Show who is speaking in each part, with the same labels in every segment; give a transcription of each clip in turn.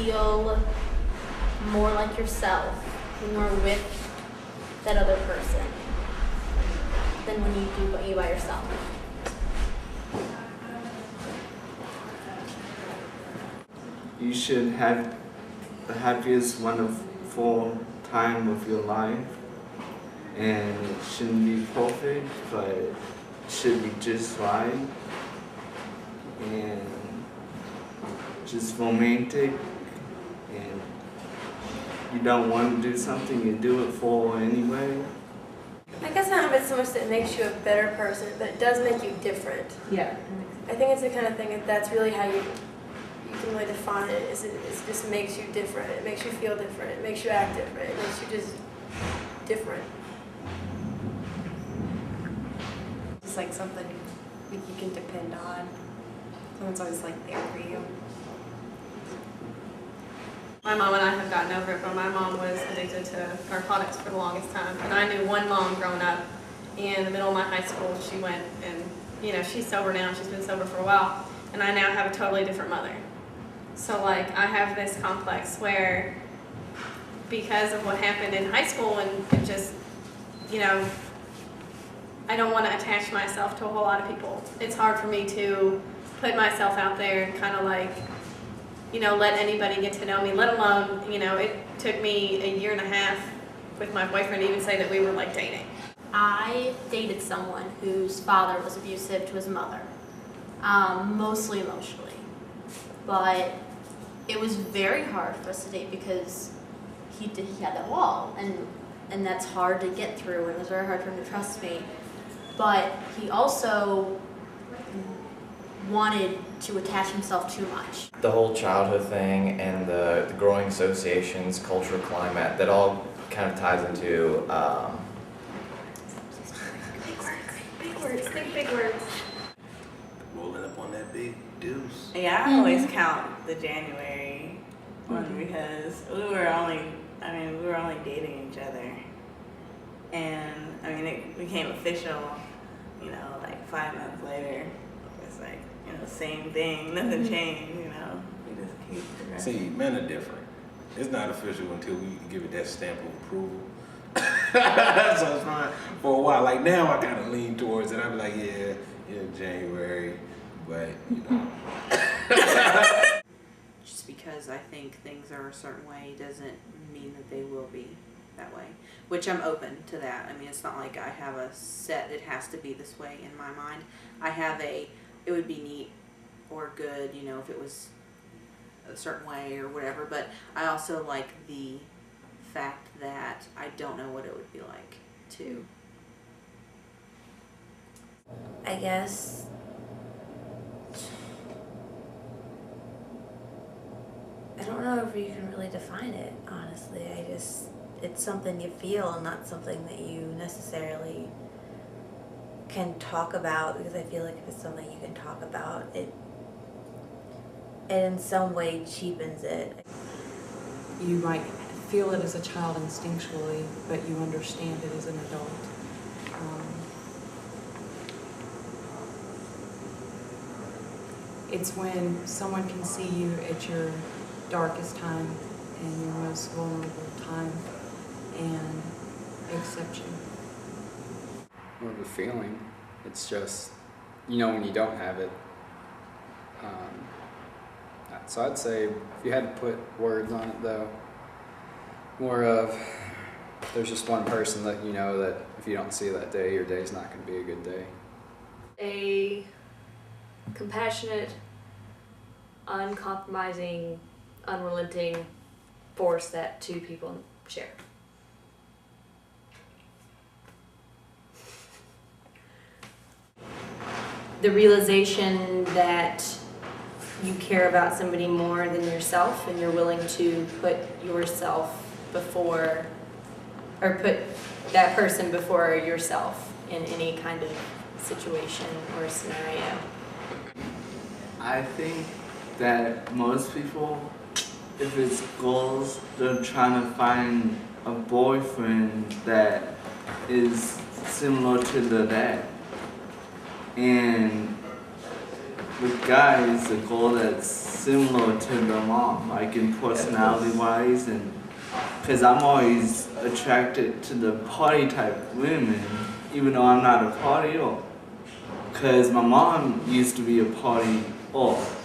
Speaker 1: feel more like yourself when you're with that other person than when you do you by yourself.
Speaker 2: You should have the happiest, wonderful time of your life, and it shouldn't be perfect, but it should be just right, and just romantic, and you don't want to do something, you do it for anyway.
Speaker 3: I guess not so much that it makes you a better person, but it does make you different.
Speaker 4: Yeah.
Speaker 3: I think it's the kind of thing that's really how you can really define it. It just makes you different. It makes you feel different. It makes you act different. It makes you just different.
Speaker 4: It's like something you can depend on. Someone's always like there for you.
Speaker 5: My mom and I have gotten over it, but my mom was addicted to narcotics for the longest time. And I knew one mom growing up in the middle of my high school. She went and, you know, she's sober now. She's been sober for a while. And I now have a totally different mother. So, like, I have this complex where because of what happened in high school and just, you know, I don't want to attach myself to a whole lot of people. It's hard for me to put myself out there and kind of like, you know, let anybody get to know me, let alone, you know, it took me a year and a half with my boyfriend to even say that we were like dating.
Speaker 1: I dated someone whose father was abusive to his mother, mostly emotionally, but it was very hard for us to date because he had that wall, and that's hard to get through, and it was very hard for him to trust me. But he also wanted to attach himself too much.
Speaker 6: The whole childhood thing and the growing associations, cultural climate, that all kind of ties into
Speaker 3: Big words. Think big words.
Speaker 7: Rolling up on that big deuce.
Speaker 8: Yeah, I always count the January one because we were only dating each other. And I mean, it became official, you know, like 5 months later. It's like, you know, same thing, nothing changed, you know. We just keep progressing.
Speaker 7: See, men are different. It's not official until we give it that stamp of approval. So it's fine for a while. Like now, I kind of lean towards it. I'm like, yeah, January, but you know.
Speaker 9: Just because I think things are a certain way doesn't mean that they will be that way. Which I'm open to that. I mean, it's not like I have a set, it has to be this way in my mind. I have it would be neat or good, you know, if it was a certain way or whatever, but I also like the fact that I don't know what it would be like too.
Speaker 10: I guess I don't know if you can really define it, honestly. It's something you feel and not something that you necessarily can talk about, because I feel like if it's something you can talk about, it in some way cheapens it.
Speaker 4: You might feel it as a child instinctually, but you understand it as an adult. It's when someone can see you at your darkest time and your most vulnerable time and accept you.
Speaker 11: More of a feeling. It's just, you know, when you don't have it. So I'd say if you had to put words on it though, more of there's just one person that you know that if you don't see that day, your day's not going to be a good day.
Speaker 12: A compassionate, uncompromising, unrelenting force that two people share.
Speaker 13: The realization that you care about somebody more than yourself and you're willing to put yourself before, or put that person before yourself in any kind of situation or scenario.
Speaker 2: I think that most people, if it's girls, they're trying to find a boyfriend that is similar to the dad. And with guys, a girl that's similar to the mom, like in personality-wise, and because I'm always attracted to the party type women, even though I'm not a partier. Because my mom used to be a party off.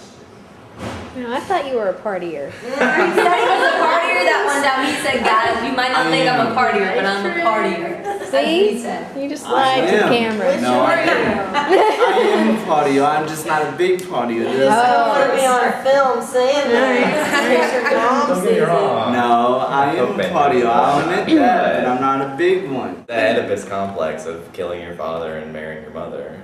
Speaker 14: No, I thought you were a partier.
Speaker 13: He said he was a partier that one time. He said, guys, you might not think I'm a partier, but I'm a partier. That's what he
Speaker 14: See?
Speaker 13: said.
Speaker 14: You just lied to camera.
Speaker 2: No, I am a partier. I'm just not a big partier.
Speaker 14: Oh.
Speaker 3: be on film saying that.
Speaker 6: Don't get me wrong.
Speaker 2: No, I am a partier. I'll admit that, but I'm not a big one.
Speaker 6: The Oedipus complex of killing your father and marrying your mother.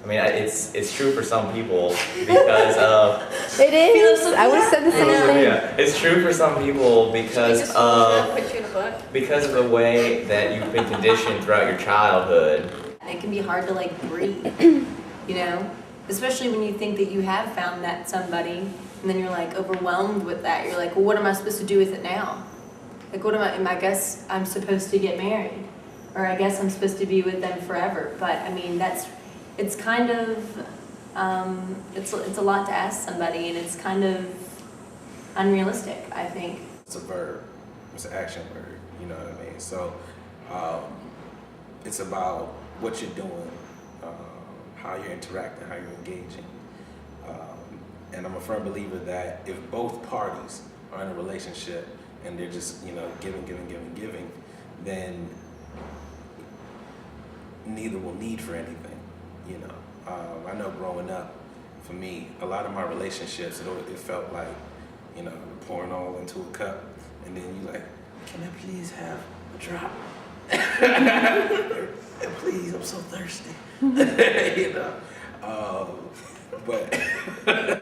Speaker 6: I mean, it's true for some people because of.
Speaker 14: It is. I would have said the same thing.
Speaker 6: Yeah, it's true for some people because of the way that you've been conditioned throughout your childhood.
Speaker 13: It can be hard to like breathe, you know? Especially when you think that you have found that somebody, and then you're like overwhelmed with that. You're like, well, what am I supposed to do with it now? Like, what I guess I'm supposed to get married. Or I guess I'm supposed to be with them forever. But I mean, it's kind of, it's a lot to ask somebody, and it's kind of unrealistic, I think.
Speaker 7: It's a verb. It's an action word. You know what I mean? So it's about what you're doing, how you're interacting, how you're engaging. And I'm a firm believer that if both parties are in a relationship and they're just, giving, then neither will need for anything. I know growing up, for me, a lot of my relationships, it felt like, pouring all into a cup, and then you like, can I please have a drop? And please, I'm so thirsty. But